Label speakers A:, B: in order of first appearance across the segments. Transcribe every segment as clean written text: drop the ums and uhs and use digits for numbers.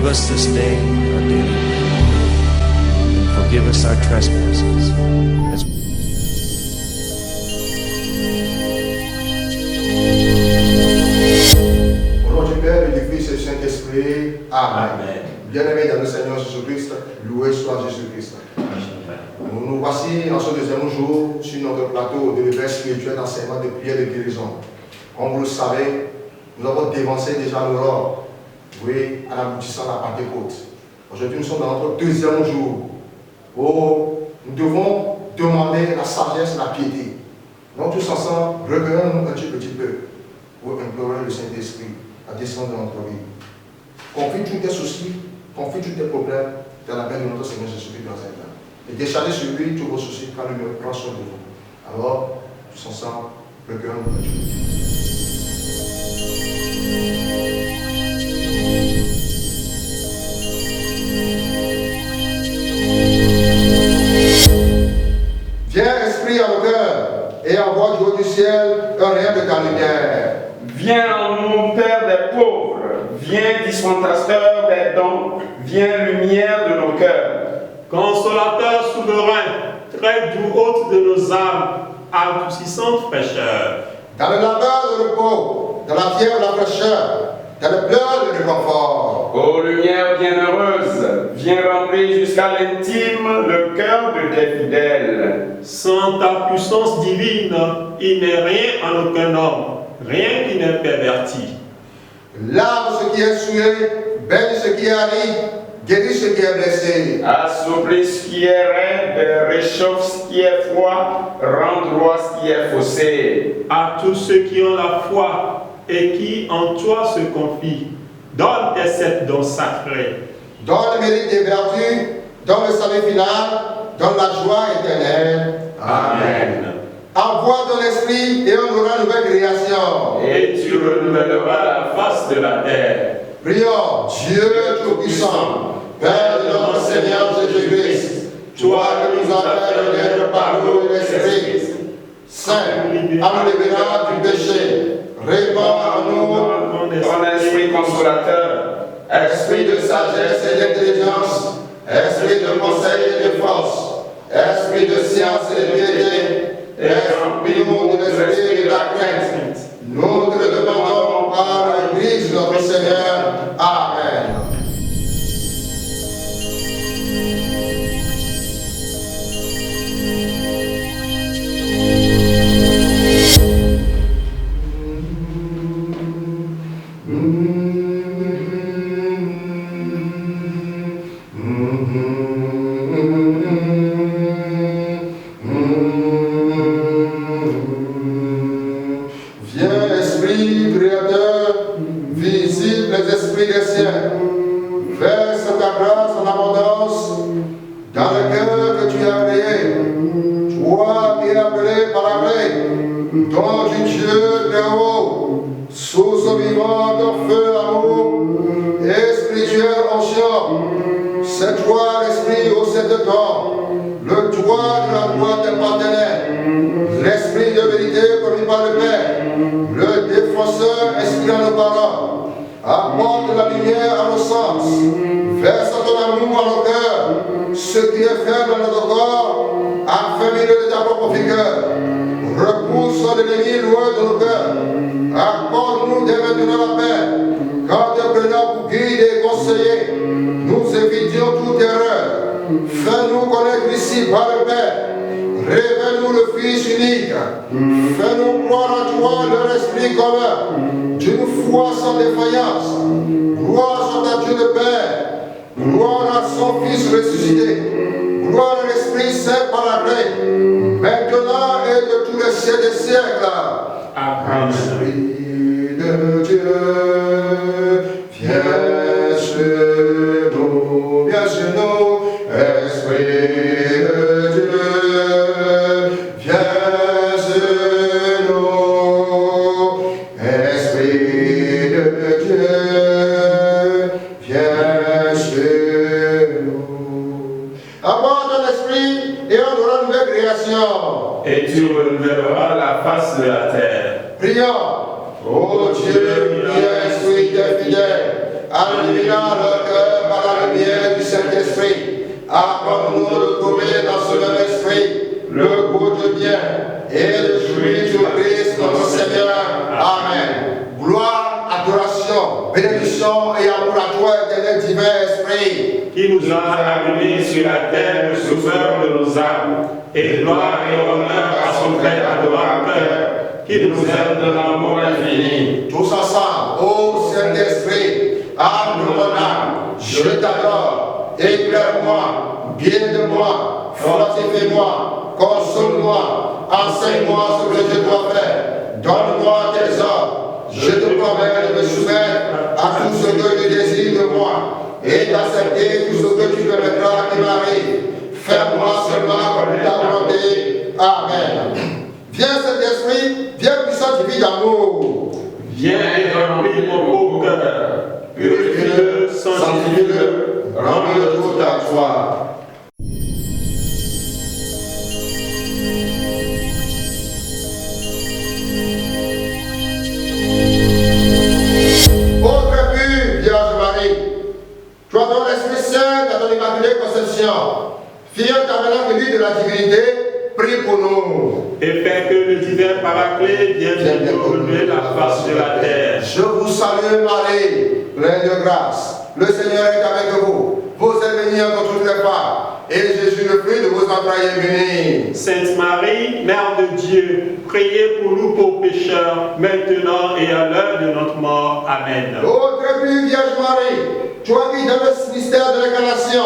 A: Give us this day our daily bread, and forgive us our trespasses, as
B: au nom du Père et du Fils et du Saint-Esprit. Amen.
C: Amen.
B: Bien-aimés dans le Seigneur Jésus-Christ, loué soit Jésus-Christ. Nous voici en ce deuxième jour sur notre plateau de l'éveil spirituel d'enseignement de prière de guérison. Comme vous le savez, nous avons dévancé déjà l'aurore, oui, à l'aboutissant de la Pentecôte. Aujourd'hui, nous sommes dans notre deuxième jour où nous devons demander la sagesse et la piété. Donc tous ensemble, recueillons-nous un petit peu pour implorer le Saint-Esprit à descendre dans notre vie. Confie tous tes soucis, confie tous tes problèmes dans la main de notre Seigneur Jésus-Christ dans un temps. Et déchargez sur lui tous vos soucis car lui prend soin de vous. Alors, tous ensemble, recueillons-nous un petit peu. Viens, Esprit, à nos cœurs, et envoie du haut du ciel un rayon de ta lumière.
D: Viens en nous, Père des pauvres, viens dispensateur des dons, viens lumière de nos cœurs.
C: Consolateur souverain, très doux hôte de nos âmes, adoucissante fraîcheur.
B: Dans le labeur, le repos, dans la fièvre, la fraîcheur, dans le pleur, le réconfort.
D: Ô lumière bienheureuse, viens remplir jusqu'à l'intime le cœur de tes fidèles.
C: Sans ta puissance divine, il n'est rien en aucun homme, rien qui n'est perverti.
B: Lave ce qui est souillé, baigne ce qui est aride, guéris ce qui est blessé.
D: Assouplis ce qui est raide, réchauffe ce qui est froid, rend droit ce qui est faussé.
C: À tous ceux qui ont la foi et qui en toi se confient, donne tes sept dons sacrés.
B: Donne le mérite des vertus, donne le salut final, donne la joie éternelle.
D: Amen.
B: Envoie ton esprit et on aura une nouvelle création.
D: Et tu renouvelleras la face de la terre.
B: Prions, Dieu Tout-Puissant, Père de notre Seigneur Jésus-Christ, toi que nous appelles d'être par nous l'Esprit, Saint, à nous libérer du péché, répands en nous
D: Ton esprit consolateur,
B: esprit de sagesse et d'intelligence, esprit de conseil et de force, esprit de science et de piété, et remplis-nous de l'esprit et de la crainte. Nous te le demandons par l'Église de notre Seigneur. Amen. Viens, Esprit créateur, visite les esprits des siens. Verse ta grâce en abondance dans le cœur que tu as créé. Toi qui es appelé par la gré, don du Dieu très haut, source vivante en feu amour, et spirituel onction. C'est toi l'esprit au sept temps, le toit de la droite des partenaires, l'esprit de vérité promis par le Père, le défenseur inspirant nos parents. Apporte la lumière à nos sens, verse ton amour à nos cœurs, ce qui est faible dans notre corps, affermis-le de ta propre figure. Repousse l'ennemi loin de nos cœurs. Accorde-nous dès maintenant la paix, quand te prenons pour guide et conseiller, nous évitions toute erreur. Fais-nous connaître ici par le Père. Révèle-nous le Fils unique. Fais-nous croire en toi leur esprit commun, d'une foi sans défaillance. Gloire soit à Dieu le Père. Gloire à son Fils ressuscité. Gloire à l'Esprit Saint par la gré, maintenant et de tous les siècles des siècles.
C: Amen.
B: Esprit de Dieu, viens sur nous, viens sur nous. Esprit de Dieu, viens sur nous. Esprit de Dieu, viens sur nous. Apporte ton esprit et on aura une nouvelle création.
D: Et tu renouvelleras la face de la terre.
B: Prions. Ô Dieu, qui es esprit des fidèles, en illuminant leur cœur par la lumière du Saint-Esprit. Accorde-nous de trouver dans ce même esprit le goût du bien et de jouir du Christ notre Seigneur. Amen. Gloire, adoration, bénédiction et amour à toi, éternel divin esprit,
C: qui nous a amenés sur la terre le sauveur de nos âmes, et gloire et honneur à son très adorable cœur, qui nous aime de l'amour infini.
B: tous ensemble, ô Saint-Esprit, âme de mon âme, je t'adore, éclaire-moi, guide-moi, fortifie-moi, console-moi, enseigne-moi ce que je dois faire, donne-moi tes ordres. Je te promets de me soumettre à tout ce que tu désires de moi et d'accepter tout ce que tu permettras qu'il m'arrive. Fais-moi seulement comme ta volonté. Amen. Viens Saint-Esprit, viens puissant divin d'amour.
C: Viens et remplis mon beau cœur, purifie-le, sanctifie-le, rends-le tout à toi.
B: Toi dont l'Esprit Saint dans ton immaculée conception, fier tabernacle de la divinité, prie pour nous.
C: Et fais que le divin Paraclet vienne bientôt relever la face de la terre.
B: Je vous salue Marie, pleine de grâce. Le Seigneur est avec vous. Vous êtes bénie entre toutes les femmes. Et Jésus, le fruit de vos entrailles, est béni.
C: Sainte Marie, Mère de Dieu, priez pour nous pauvres pécheurs, maintenant et à l'heure de notre mort. Amen.
B: Ô très pure Vierge Marie, toi qui dans le mystère de l'incarnation,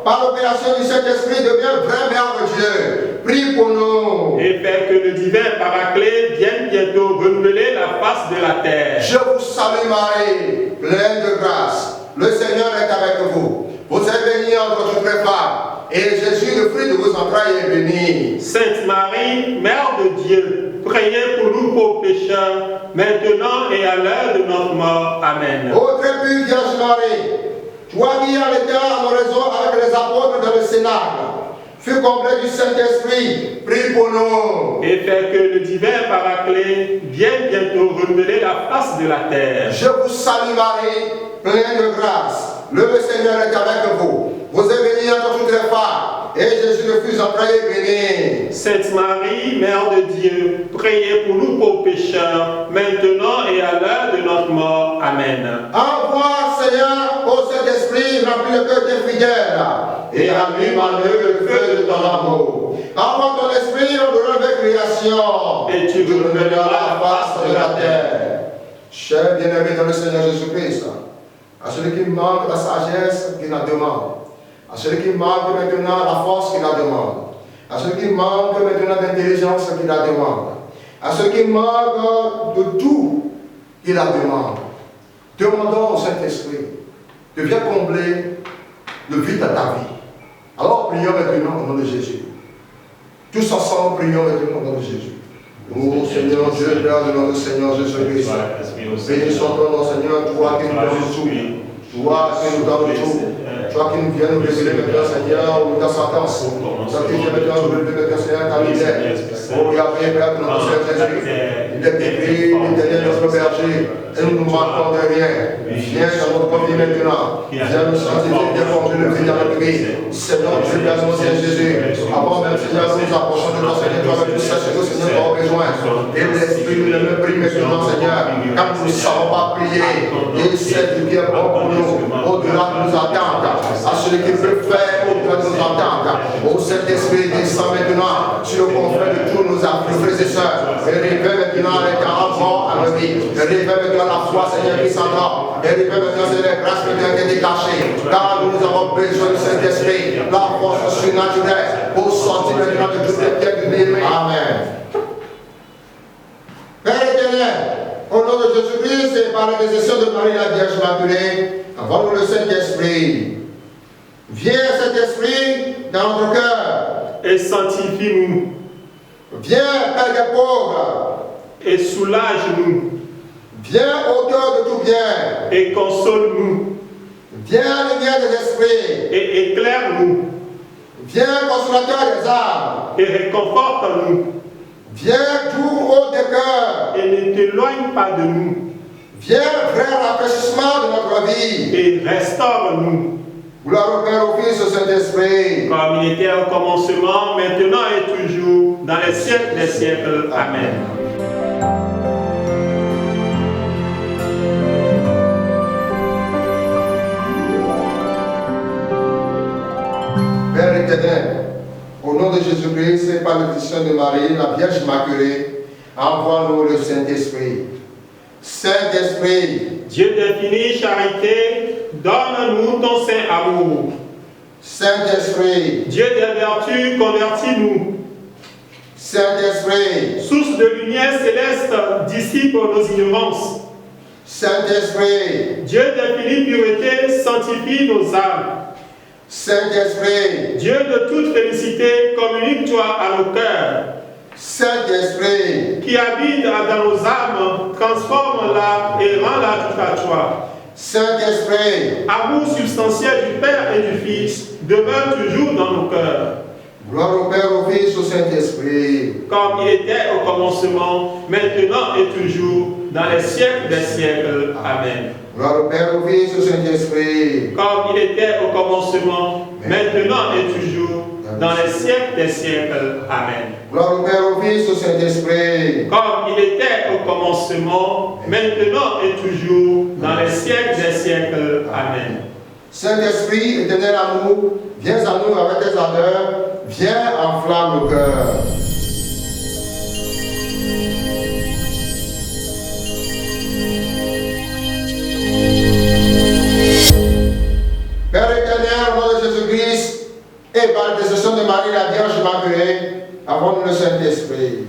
B: par l'opération du Saint-Esprit, deviens vraie Mère de Dieu. Prie pour nous.
C: Et fais que le divin Paraclet vienne bientôt renouveler la face de la terre.
B: Je vous salue Marie, pleine de grâce. Le Seigneur est avec vous. Vous êtes bénie entre toutes les femmes. Et Jésus, le fruit de vos entrailles, est béni.
C: Sainte Marie, Mère de Dieu, priez pour nous pauvres pécheurs, maintenant et à l'heure de notre mort. Amen.
B: Ô très pure Vierge Marie, toi qui en étais en oraison avec les apôtres dans le Cénacle, fut comblé du Saint-Esprit, prie pour nous.
C: Et fais que le divin Paraclet vienne bientôt renouveler la face de la terre.
B: Je vous salue Marie, pleine de grâce. Le Seigneur est avec vous. Vous êtes bénie entre toutes les femmes. Et Jésus, le fils entrailles, est béni.
C: Sainte Marie, Mère de Dieu, priez pour nous pauvres pécheurs, maintenant et à l'heure de notre mort. Amen.
B: Envoie, Seigneur, au Saint-Esprit, remplis le cœur des fidèles et allume en eux le feu de ton amour. Envoie ton esprit en de nouvelle création
C: Et tu renouvelleras la face de la terre.
B: Chers bien-aimés dans le Seigneur Jésus-Christ, à celui qui manque la sagesse qu'il la demande, à celui qui manque maintenant la force qu'il la demande, à celui qui manque maintenant l'intelligence qu'il la demande, à celui qui manque de tout qu'il la demande, demandons au Saint-Esprit de bien combler le vide à ta vie. Alors prions maintenant au nom de Jésus. Tous ensemble prions maintenant au nom de Jésus. Ô Seigneur Dieu, Père de notre Seigneur Jésus-Christ, béni soit ton nom, Seigneur, toi qui nous donnes tout, toi qui nous donnes tout, toi qui nous viens nous révéler maintenant, Seigneur, ou ta sentence, toi qui viens maintenant nous révéler maintenant, Seigneur, ta lumière. Oh Yahvé, Père de notre Seigneur Jésus, il est écrit, l'éternel notre berger, et nous ne manquons de rien. Viens dans notre vie maintenant, viens nous sanctifier, viens former le vide avec lui. Seigneur Dieu, Père de notre Seigneur Jésus, avant même, Seigneur, nous nous approchons de toi, Seigneur, toi avec tout ça, ce que Seigneur nous avons besoin. Et l'Esprit nous le prie maintenant, Seigneur, quand nous ne savons pas prier, il sait du bien bon pour nous, au-delà de nos attentes, à celui qui peut faire au-delà de nos attentes. Ô Saint-Esprit, descend maintenant sur le confrère de tous nos frères et sœurs, et révèle maintenant les 40 morts à nos vies, et révèle maintenant la foi, Seigneur, qui s'endort, et révèle maintenant les grâces maintenant qui est cachée, car nous avons besoin du Saint-Esprit, la force surnaturelle, pour sortir maintenant de toutes les pierres du l'ennemi. Amen. Père éternel, au nom de Jésus-Christ et par l'intercession de Marie la Vierge Immaculée, envoie-nous le Saint-Esprit. Viens, Saint-Esprit, dans notre cœur.
C: Et sanctifie-nous.
B: Viens, Père des pauvres.
C: Et soulage-nous.
B: Viens, auteur de tout bien.
C: Et console-nous.
B: Viens, lumière des esprits.
C: Et éclaire-nous.
B: Viens, consolateur des âmes.
C: Et réconforte-nous.
B: Viens, doux haut des cœurs.
C: Et ne t'éloigne pas de nous.
B: Viens, vrai rafraîchissement de notre vie.
C: et restaure-nous.
B: Gloire au Père, au Fils, au Saint-Esprit.
C: Comme il était au commencement, maintenant et toujours, dans les siècles des siècles. Amen.
B: Père éternel, au nom de Jésus-Christ et par l'intercession de Marie, la Vierge Immaculée, envoie-nous le Saint-Esprit. Saint-Esprit,
C: Dieu d'infinie charité, donne-nous ton saint amour.
B: Saint-Esprit,
C: Dieu des vertus, convertis-nous.
B: Saint-Esprit,
C: Source de lumière céleste, dissipe nos ignorances.
B: Saint-Esprit,
C: Dieu d'infinie pureté, sanctifie nos âmes.
B: Saint-Esprit,
C: Dieu de toute félicité, communique-toi à nos cœurs.
B: Saint-Esprit,
C: Qui habite dans nos âmes, transforme-la et rends-la toute à toi.
B: Saint-Esprit,
C: Amour substantiel du Père et du Fils, demeure toujours dans nos cœurs.
B: gloire au Père, au Fils, au Saint-Esprit.
C: Comme il était au commencement, maintenant et toujours, dans les siècles des siècles. Amen.
B: Gloire au Père, au Fils, au Saint-Esprit.
C: Comme il était au commencement, maintenant et toujours, dans les siècles des siècles. Amen.
B: Gloire au Père, au Fils, au Saint-Esprit.
C: Comme il était au commencement, maintenant et toujours, dans les siècles des siècles. Amen.
B: Saint-Esprit, éternel amour, viens à nous avec tes ardeurs, viens enflamme nos cœurs. Père éternel, au nom de Jésus-Christ, et par l'intercession de Marie, la Vierge Immaculée, avons-nous le Saint-Esprit.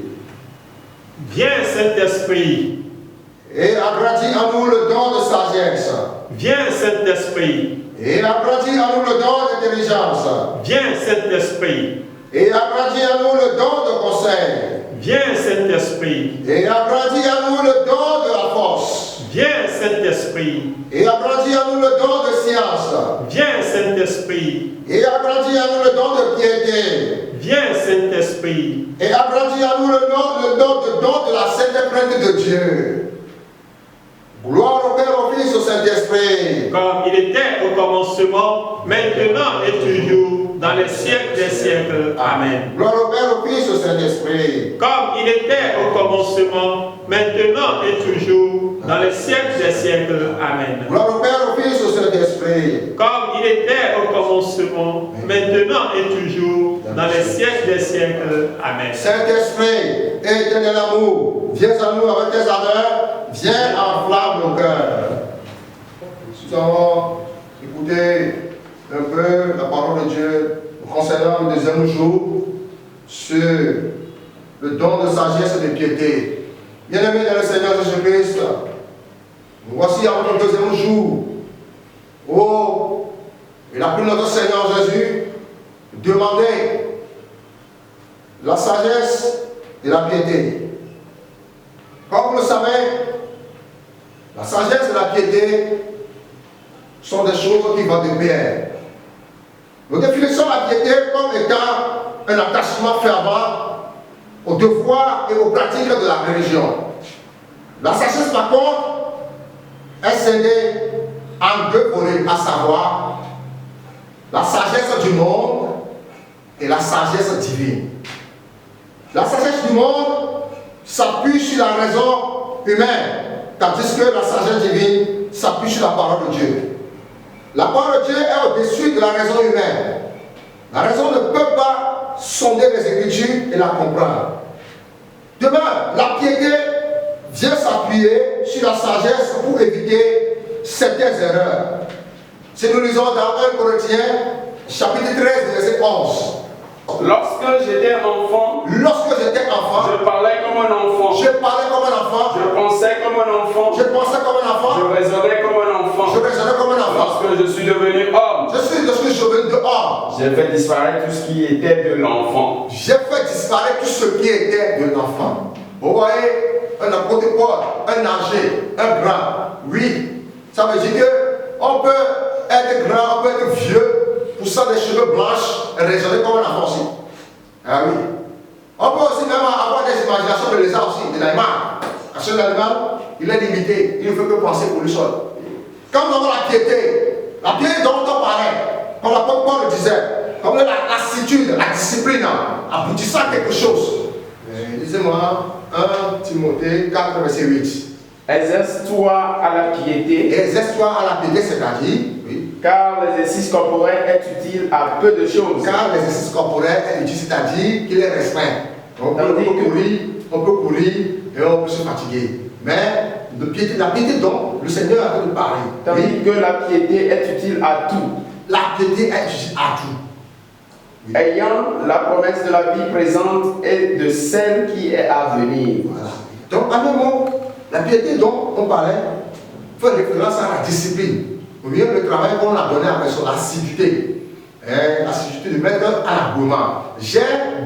C: Viens, Saint-Esprit.
B: Et agrandis en nous le don de sagesse.
C: Viens, Saint-Esprit.
B: Et agrandis en nous le don d'intelligence.
C: Viens, Saint-Esprit.
B: Et agrandis en nous le don de conseil.
C: Viens, Saint-Esprit.
B: Et agrandis en nous le don de la force.
C: Viens, Saint-Esprit.
B: Et agrandis en nous le don de science.
C: Viens, Saint-Esprit.
B: Et agrandis en nous le don de piété.
C: Viens, Saint-Esprit.
B: Et agrandis en nous le don de la sainte crainte de Dieu. Gloire au Père, au Fils, au Saint-Esprit.
C: Comme il était au commencement, maintenant et toujours, dans les siècles des siècles. Amen.
B: Gloire au Père, au Fils, au Saint-Esprit.
C: Comme il était au commencement, maintenant et toujours, dans les siècles des siècles. Amen.
B: Gloire au Père, au Fils, au Saint-Esprit.
C: Comme il était au commencement, maintenant et toujours, dans les siècles des siècles. Amen.
B: Saint-Esprit, éternel amour, viens à nous avec tes ardeurs, viens enflamme nos cœurs. Nous allons écouter un peu la parole de Dieu concernant le deuxième jour sur le don de sagesse et de piété. Bien-aimés dans le Seigneur Jésus-Christ, nous voici avant le deuxième jour. Oh, il a pris notre Seigneur Jésus demander la sagesse et la piété. Comme vous le savez, la sagesse et la piété sont des choses qui vont de pair. Nous définissons la piété comme étant un attachement fervent aux devoirs et aux pratiques de la religion. La sagesse, par contre, est scindée en deux volets, à savoir la sagesse du monde et la sagesse divine. La sagesse du monde s'appuie sur la raison humaine, tandis que la sagesse divine s'appuie sur la parole de Dieu. La parole de Dieu est au-dessus de la raison humaine. La raison ne peut pas sonder les Écritures et la comprendre. De même, la piété vient s'appuyer sur la sagesse pour éviter certaines erreurs. Si nous lisons dans 1 Corinthiens, chapitre 13, verset 11.
D: Lorsque j'étais enfant,
B: je
D: parlais comme un enfant.
B: Je pensais comme un enfant.
D: Je raisonnais comme un enfant. Lorsque je suis devenu homme, j'ai fait disparaître tout ce qui était de l'enfant.
B: Vous voyez, un apôtre Paul, un âgé, un grand. Oui, ça veut dire qu'on peut être grand, on peut être vieux, poussant des cheveux blanches et raisonner comme un enfant aussi. Ah oui. On peut aussi même avoir des imaginations de lézards aussi, de l'animal. Parce que l'animal, il est limité, il ne fait que penser pour lui seul. Quand nous avons la piété dont on parlait, comme l'apôtre Paul le disait, comme la lassitude, la discipline, aboutissant à quelque chose. Lisez-moi 1 Timothée 4, verset 8.
D: Exerce-toi à la piété.
B: Exerce-toi à la piété, c'est-à-dire, oui.
D: Car l'exercice corporel est utile à peu de choses.
B: Car l'exercice corporel est utile, c'est-à-dire qu'il est restreint. On peut courir et on peut se fatiguer. Mais la piété dont le Seigneur a fait de parler.
D: Tandis que la piété est utile à tout.
B: La piété est utile à tout.
D: Oui. Ayant la promesse de la vie présente et de celle qui est à venir.
B: Voilà. Donc, à un moment, la piété dont on parlait fait référence à la discipline. Ou bien le travail qu'on a donné avec son assiduité. L'assiduité de mettre à l'abonnement. J'ai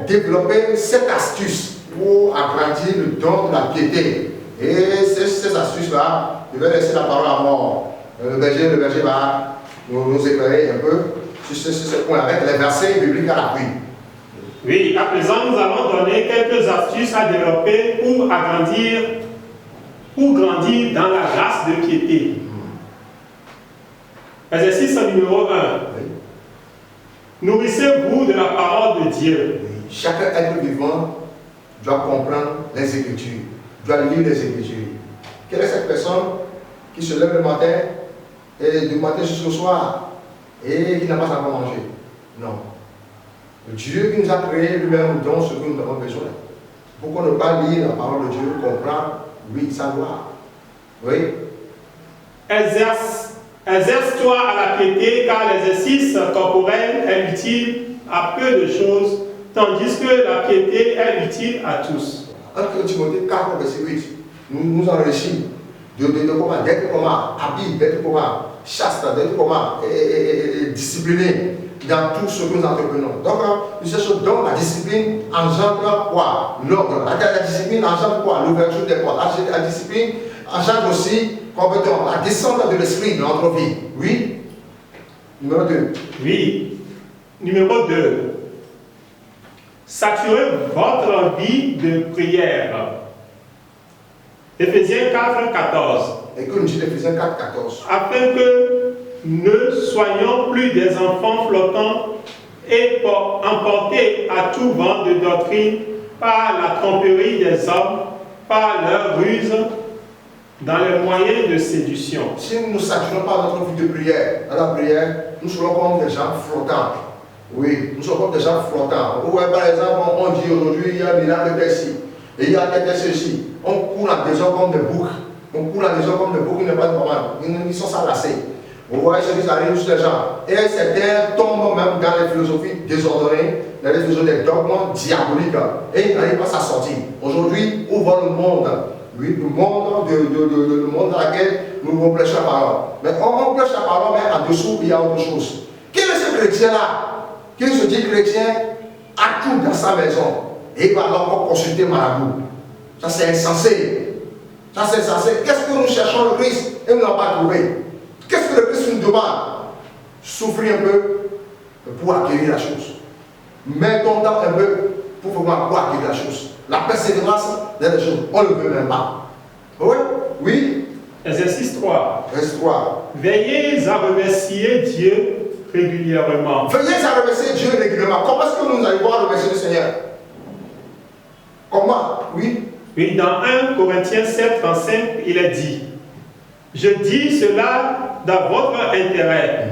B: développé cette astuce pour agrandir le don de la piété. Et ces astuces-là, je vais laisser la parole à le berger va nous éclairer un peu sur ce point avec les versets bibliques à l'appui.
C: Oui, à présent, nous allons donner quelques astuces à développer pour grandir dans la grâce de piété. Exercice numéro 1.
B: Oui.
C: Nourrissez-vous de la parole de Dieu.
B: Oui. Chaque être vivant doit comprendre les Écritures, doit lire les Écritures. Quelle est cette personne qui se lève le matin et du matin jusqu'au soir et qui n'a pas encore mangé? Non. Le Dieu qui nous a créé lui-même nous donne ce que nous avons besoin. Pourquoi ne pas lire la parole de Dieu, comprendre, oui, sa gloire? Oui.
C: Exerce-toi à la piété, car l'exercice corporel est utile à peu de choses, tandis que la piété est utile à tous.
B: 1 Timothée 4, verset 8, nous enrichit d'être comment habile, d'être comment chaste, d'être comment discipliné dans tout ce que nous entreprenons. Donc, nous cherchons donc la discipline engendre quoi? L'ordre. La discipline engendre quoi? L'ouverture des portes. La discipline engendre aussi la descente de l'esprit dans notre vie. Oui. Numéro 2.
C: Oui. Numéro 2. Saturez votre vie de prière. Éphésiens 4, 14.
B: Et que nous dit Éphésiens 4, 14.
C: Afin que ne soyons plus des enfants flottants et emportés à tout vent de doctrine par la tromperie des hommes, par leur ruse, dans les moyens de séduction.
B: Si nous ne saturons pas notre vie de prière, dans la prière, nous serons comme des gens flottants. Oui, nous sommes comme des gens flottants. Par exemple, on dit aujourd'hui, il y a un miracle ici, et il y a quelque chose ici. On court à des gens comme des boucs. On court à des gens comme des boucs qui n'est pas normal. Ils sont s'enlacés. Vous voyez ce qui arrive sur les gens. Et certains tombent même dans les philosophies désordonnées, dans les philosophies des dogmes diaboliques. Et ils n'arrivent pas à s'en sortir. Aujourd'hui, où va le monde? Oui, le monde dans lequel nous prêchons la parole. Mais on prêche la parole, mais en dessous, il y a autre chose. Quel est ce chrétien-là qui se dit chrétien à tout dans sa maison et il va encore consulter marabout? Ça, c'est insensé. Ça, c'est insensé. Qu'est-ce que nous cherchons le Christ et nous n'avons pas trouvé? Qu'est-ce que le Christ nous demande? Souffrir un peu pour acquérir la chose. Mets ton temps un peu pour acquérir la chose. La persévérance dans les choses, on ne le veut même pas. Oui? Oui?
C: Exercice 3.
B: Exercice 3.
C: Veillez à remercier Dieu régulièrement.
B: Veillez à remercier Dieu régulièrement. Comment est-ce que nous allons voir remercier le Seigneur? Comment? Oui?
C: Oui, dans 1 Corinthiens 7, 35, il est dit: je dis cela dans votre intérêt.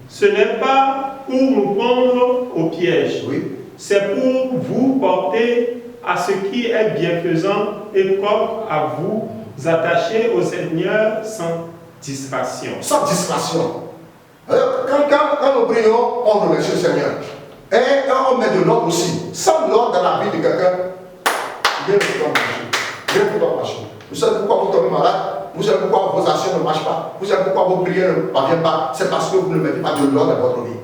C: Ce n'est pas pour nous prendre au piège.
B: Oui.
C: C'est pour vous porter à ce qui est bienfaisant et propre à vous attacher au Seigneur sans distraction.
B: Sans distraction. Quand nous prions, on remercie le Seigneur. Et quand on met de l'ordre aussi, sans l'ordre dans la vie de quelqu'un, rien ne peut marcher. Vous savez pourquoi vous tombez malade? Vous savez pourquoi vos actions ne marchent pas? Vous savez pourquoi vos prières ne parviennent pas? C'est parce que vous ne mettez pas de l'ordre dans votre vie.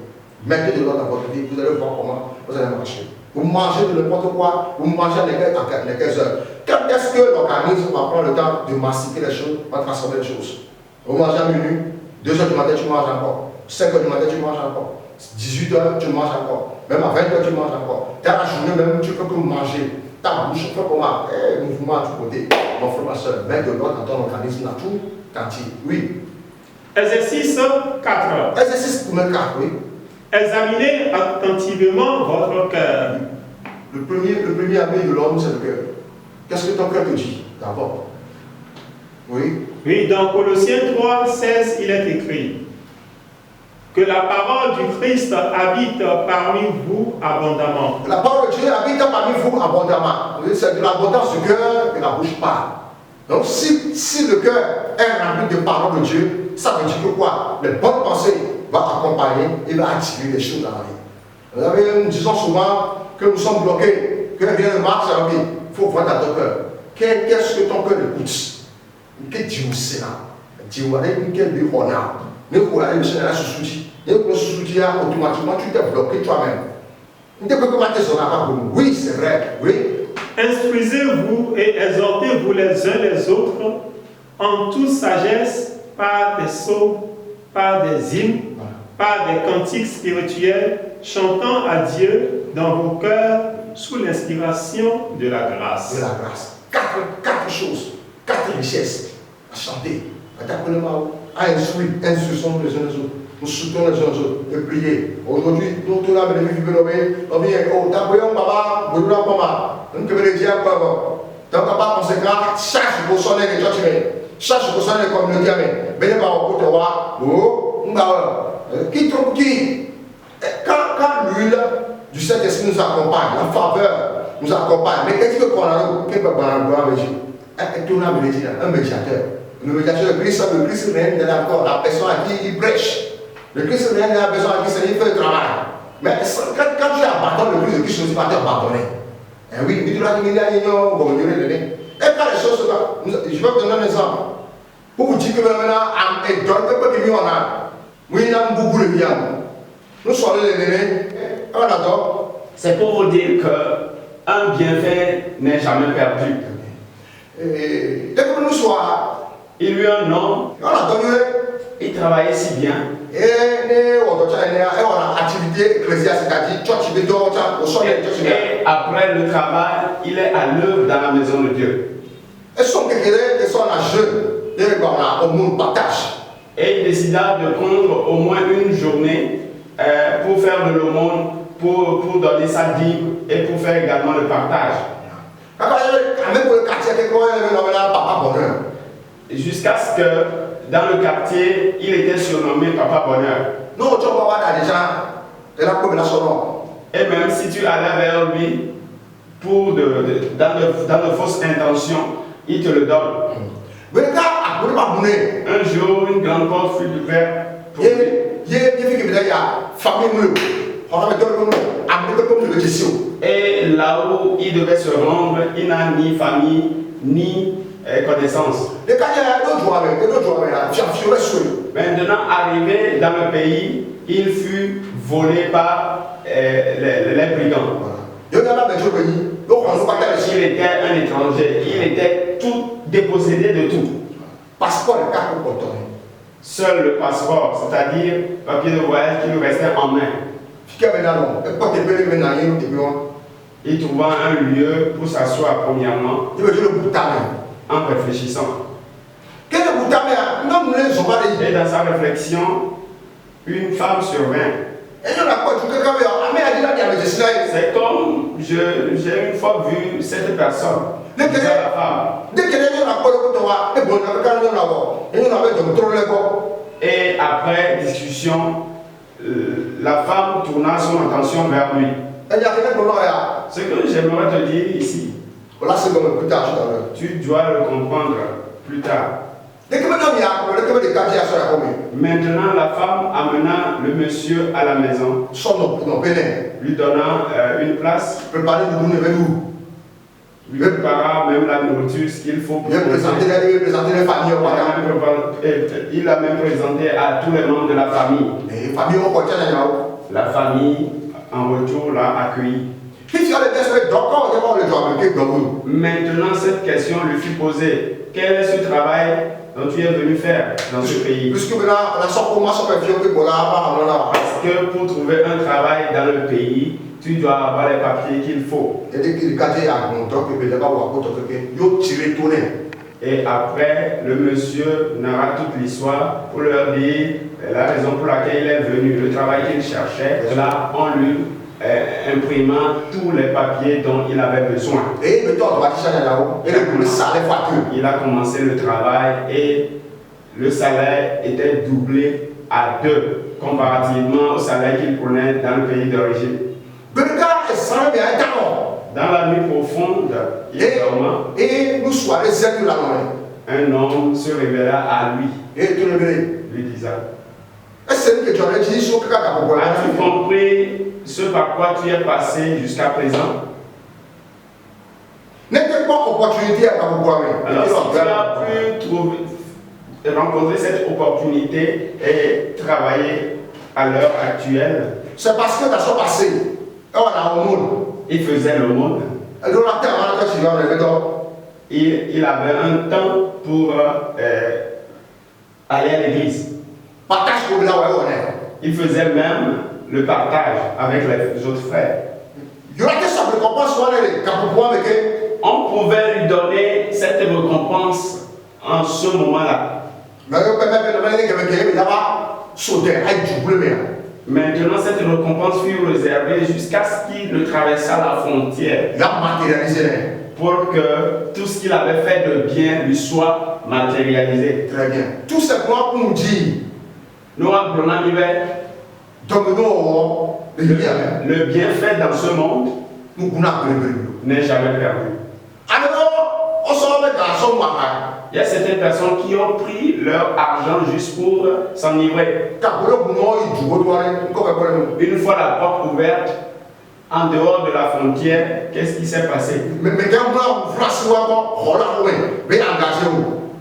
B: Mettez de l'ordre dans votre vie, vous allez voir comment vous allez marcher. Vous mangez de n'importe quoi, vous mangez en quelques heures. Quand est-ce que l'organisme va prendre le temps de mastiquer les choses, va transformer les choses? Vous mangez à minuit, 2h du matin, tu manges encore. 5h du matin, tu manges encore. 18h, tu manges encore. Même à 20h, tu manges encore. Dans la journée même, tu peux que manger. Ta bouche fait comment? Mouvement du côté. mon frère, ma soeur, mets de l'ordre dans ton organisme, dans tout entier. Oui.
C: Exercice 4.
B: Exercice numéro 4, oui.
C: Examinez attentivement votre cœur.
B: Le premier ami de l'homme, c'est le cœur. Qu'est-ce que ton cœur te dit d'abord? Oui.
C: Oui, dans Colossiens 3, 16, il est écrit que la parole du Christ habite parmi vous abondamment.
B: La parole de Dieu habite parmi vous abondamment. C'est de l'abondance du cœur que la bouche parle. Donc si le cœur est rempli de parole de Dieu, ça veut dire que quoi? Les bonnes pensées vont accompagner et vont attirer les choses dans la vie. Nous disons souvent que nous sommes bloqués, que rien ne marche dans la vie. Il faut voir dans ton cœur. Qu'est-ce que ton cœur écoute? Qu'est-ce que Dieu sait là? Dieu a dit qu'il y a ne voilà le Seigneur se soutient. Et le soutien automatiquement tu t'es bloqué toi-même. Ne peux pas te sonner à vous. Oui, c'est vrai. Oui.
C: Instruisez-vous et exhortez-vous les uns les autres en toute sagesse par des psaumes, par des hymnes, par des cantiques spirituels, chantant à Dieu dans vos cœurs sous l'inspiration de la grâce.
B: De la grâce. Quatre choses, 4 richesses à chanter. À instruire les uns les autres. Nous soutenons les uns les autres et prier. Aujourd'hui, nous tous là, nous vivons, on vient, oh, t'as pris un papa, vous n'avez pas mal. Nous devons dire quoi? Donc, par conséquent, chaque personne est déjà tirée. Chaque personne est comme le diamant. Venez par au côté, oh, qui trouve qui? Quand l'huile du Saint-Esprit nous accompagne, la faveur nous accompagne, mais qu'est-ce qu'on a là? Qu'est-ce qu'on a là? Un médiateur. Le médiateur de Christ, le Christ règne dans la corps, la personne à qui il prêche. Le Christ règne dans la personne à qui il fait le travail. Mais quand tu abandonnes le Christ, le Christ ne va pas t'abandonner. Eh oui, il doit dire qu'il y a comme Dieu le donné. Et quand les choses sont là, je vais vous donner un exemple. Pour vous dire que maintenant, et dans le peuple qui vit en a, oui, il y a beaucoup de bien. Nous sommes les donnés, on adore.
D: C'est pour vous dire qu'un bienfait n'est jamais perdu.
B: Et dès que nous sommes,
D: il eut un homme, il travaillait si bien.
B: Et on a activité ecclésiastique,
D: Et après le travail, il est à l'œuvre dans la maison de Dieu. Et il décida de prendre au moins une journée pour faire de l'aumône, pour donner sa dîme et pour faire également le partage. Jusqu'à ce que dans le quartier, il était surnommé Papa Bonheur. Et même si tu allais vers lui dans de fausses intentions, il te le donne. Un jour, une grande porte fut ouverte pour lui. Et là où il devait se rendre, il n'a ni famille, ni connaissance. Maintenant, arrivé dans le pays, il fut volé par les brigands. Il était un étranger, il était tout dépossédé de tout. Seul le passeport, c'est-à-dire papier de voyage qui lui restait en main. Il trouva un lieu pour s'asseoir premièrement en réfléchissant. Et dans sa réflexion, une femme survint. C'est comme j'ai une fois vu cette personne. La femme. Et après discussion, la femme tourna son attention vers lui. Ce que j'aimerais te dire ici, tu dois le comprendre plus tard. Maintenant, la femme amena le monsieur à la maison, lui donna une place, lui prépara même la nourriture, ce qu'il faut pour il l'a même présenté à tous les membres de la famille. La famille, en retour, l'a accueilli. Maintenant, cette question lui fut posée. Quel est ce travail dont tu es venu faire dans ce pays? Parce que pour trouver un travail dans le pays, tu dois avoir les papiers qu'il faut. et après, le monsieur narra toute l'histoire pour leur dire la raison pour laquelle il est venu, le travail qu'il cherchait, là, en lui imprimant tous les papiers dont il avait besoin. Il a commencé le travail et le salaire était doublé à 2 comparativement au salaire qu'il prenait dans le pays d'origine. Dans la nuit profonde, il dormait. Un homme se révéla à lui, lui disant: as-tu compris ce par quoi tu es passé jusqu'à présent? Alors, si tu as pu rencontrer cette opportunité et travailler à l'heure actuelle,
B: c'est parce que dans son passé,
D: il faisait l'aumône. Il avait un temps pour aller à l'église. Il faisait même le partage avec les autres frères. On pouvait lui donner cette récompense en ce moment-là. Maintenant, cette récompense fut réservée jusqu'à ce qu'il traversât la frontière pour que tout ce qu'il avait fait de bien lui soit matérialisé.
B: Très bien. Tout simplement pour nous dire,
D: nous apprenons le bienfait dans ce monde n'est jamais perdu. Il y a certaines personnes qui ont pris leur argent juste pour s'enivrer. Une fois la porte ouverte, en dehors de la frontière, qu'est-ce qui s'est passé?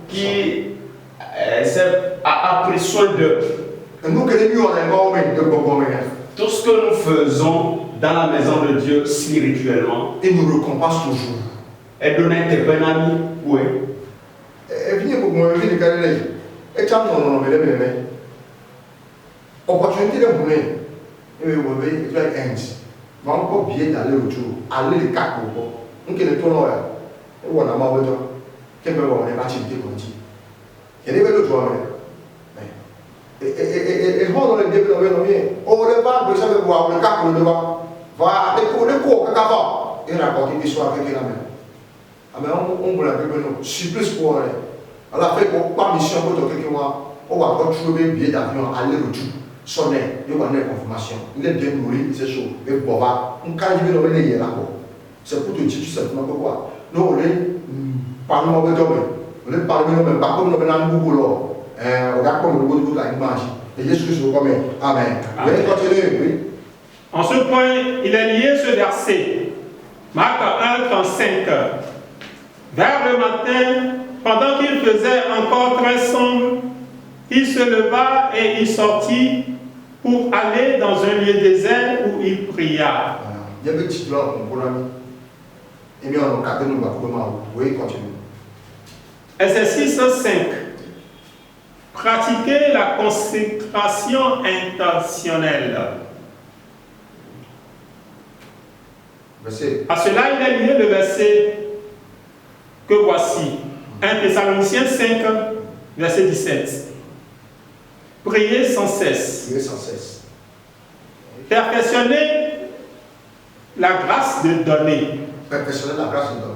D: Qui a pris soin d'eux. Tout ce que nous faisons dans la maison de Dieu spirituellement,
B: il nous récompense toujours.
D: Et donner tes bons amis, oui.
B: Opportunité de monnaie, et vous voyez, il y a un va encore bien d'aller au jour, aller les 4 pour on est tout là, on a marre de toi, quel peu on est parti de conti. Il y a des belles joies, et on le développe, on ne va pas besoin de voir le 4 pour le devant, va découvrir le cours, et raconter l'histoire avec la main. Mais on voulait que nous, surplus pour aller. Alors, fait pour pas mission pour quelques mois, on va retrouver un billet d'avion aller-retour. Sonner, il y a une confirmation. Il est bien nourri, c'est chaud. Et bon, on quand il veut nommer les là-bas. C'est pour te dire tout simplement pourquoi. Nous, on est parlement de Dieu. On est parlement de Dieu. Par contre, nous avons beaucoup là. On regarde comme le bout de la image. Et Jésus vous remet. Amen. Vous allez continuer, oui.
C: En ce point, il est lié ce verset. Marc 1, 35. Vers le matin, pendant qu'il faisait encore très sombre, il se leva et il sortit pour aller dans un lieu désert où il pria.
B: Il y a un petit blanc pour l'ami. Et bien, on a nous comment. Oui, continue.
C: Exercice 5. Pratiquer la consécration intentionnelle.
B: Verset.
C: À cela, il est lié le verset que voici. 1 Thessaloniciens 5, verset 17. Priez sans cesse.
B: Priez sans cesse.
C: Perfectionnez la grâce de donner.
B: Perfectionnez la grâce de donner.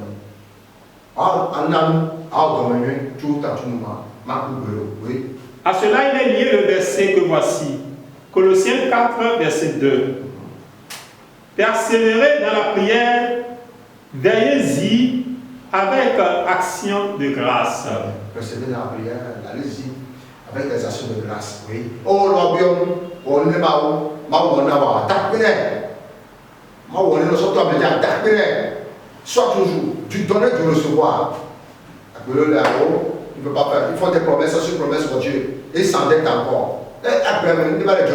B: Oui.
C: À cela, il est lié le verset que voici. Colossiens 4, verset 2. Persévérez dans la prière, veillez-y avec action de grâce.
B: Persévérez dans la prière, allez-y avec des actions de grâce. Oui. Oh, l'orbion, on n'est pas où, on n'a pas attaqué. On est attaqué. Soit toujours, tu donnes, tu recevoir. Il ne peut pas faire. Il faut des promesses sur promesses pour Dieu. Et s'endette encore. Et après, il va les dire,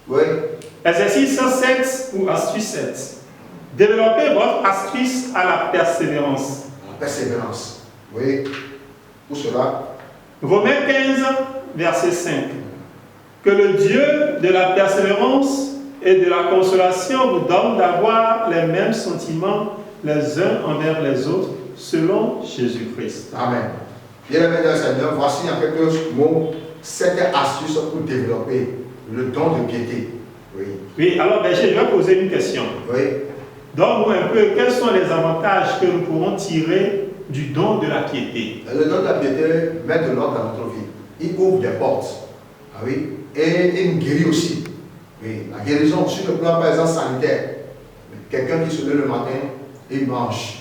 B: oui.
C: Exercice 7 ou astuce 7. Développez votre astuce à la persévérance.
B: La persévérance. Oui. Pour cela.
C: Romains 15, verset 5. Que le Dieu de la persévérance et de la consolation vous donne d'avoir les mêmes sentiments les uns envers les autres selon Jésus-Christ.
B: Amen. Bien-aimés dans le Seigneur, voici en quelques mots 7 astuces pour développer le don de piété. Oui.
C: Oui, alors Berger, je vais poser une question.
B: Oui.
C: Donne-nous un peu, quels sont les avantages que nous pourrons tirer du don de la piété?
B: Le don de la piété met de l'ordre dans notre vie. Il ouvre des portes. Ah oui. Et il guérit aussi. Oui. La guérison sur le plan, par exemple, sanitaire. Quelqu'un qui se lève le matin, il mange.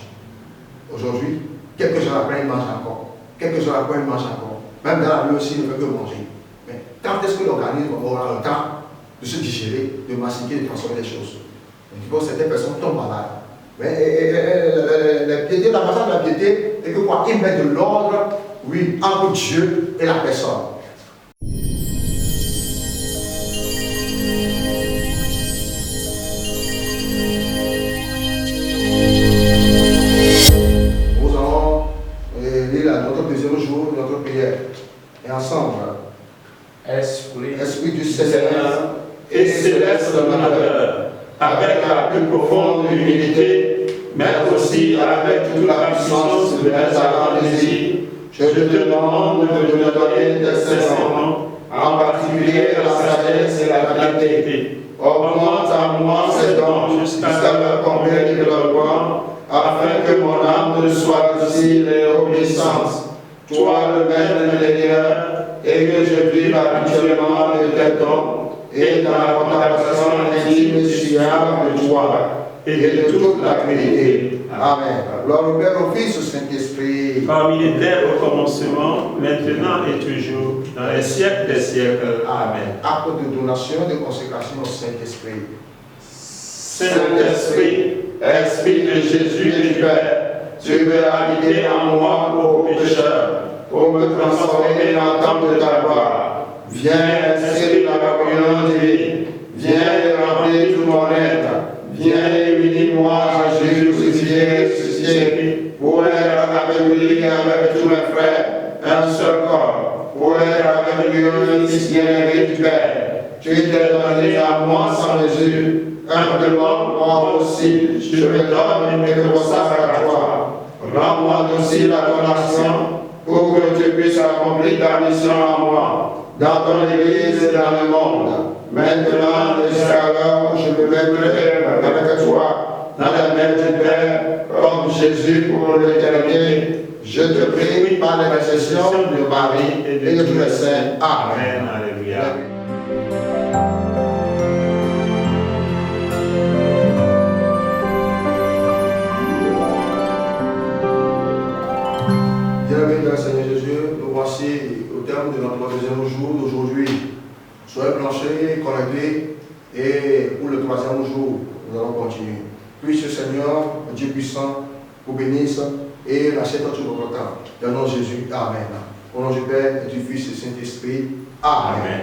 B: Aujourd'hui, quelques heures après, il mange encore. Quelques heures après, il mange encore. Même dans la nuit aussi, il ne peut que manger. Mais quand est-ce que l'organisme aura le temps de se digérer, de mastiquer, de transformer les choses? Donc, certaines personnes tombent malades. Mais la piété, l'avantage de la piété est que quoi? Il met de l'ordre, oui, entre Dieu et la personne. Nous allons lire notre deuxième jour de notre prière. Et ensemble, Esprit du Seigneur
C: Et céleste malheur, avec la plus profonde humilité, mais aussi avec toute la puissance de mes ardents désirs, je te demande de me donner des serments, en particulier la sagesse et la piété. Augmente à moi ces dons jusqu'à leur complet développement, afin que mon âme soit docile et obéissante. Toi, le maître intérieur, et que je vive habituellement de tes dons, et dans la contemplation intime et suave de toi, et de toute la Trinité.
B: Amen. Gloire au Père, au Fils, au Saint-Esprit.
C: Comme il était au commencement, maintenant et toujours, dans les siècles des siècles. Amen.
B: Acte de donation et de consécration au Saint-Esprit.
C: Saint-Esprit, Esprit de Jésus et du Père, tu veux habiter en moi pour pécheur, pour me transformer en temple de ta gloire. Viens inscrire la communion divine, viens remplir tout mon être, viens et unis-moi à Jésus crucifié et ressuscité, pour être avec lui et avec tous mes frères, un seul corps, pour être avec lui un Fils bien-aimé du Père. Tu t'es donné à moi sans mesure, humblement moi aussi, je me donne et me consacre à toi. Rends-moi docile à ton action, pour que tu puisses accomplir ta mission en moi, dans ton Église et dans le monde. Maintenant et jusqu'alors, je me mettrai avec toi dans la main du Père, comme Jésus pour l'éternité. Je te prie par l'intercession de Marie et de tous les saints. Amen. Alléluia.
B: Bien-aimés dans le Seigneur Jésus, nous voici au terme de notre deuxième jour d'aujourd'hui. Soyez branchés, connectés, et pour le troisième jour, nous allons continuer. Puisse le Seigneur, Dieu puissant, vous bénisse et rachète tout votre temps. Dans le nom de Jésus, Amen. Au nom du Père, et du Fils et du Saint-Esprit, Amen.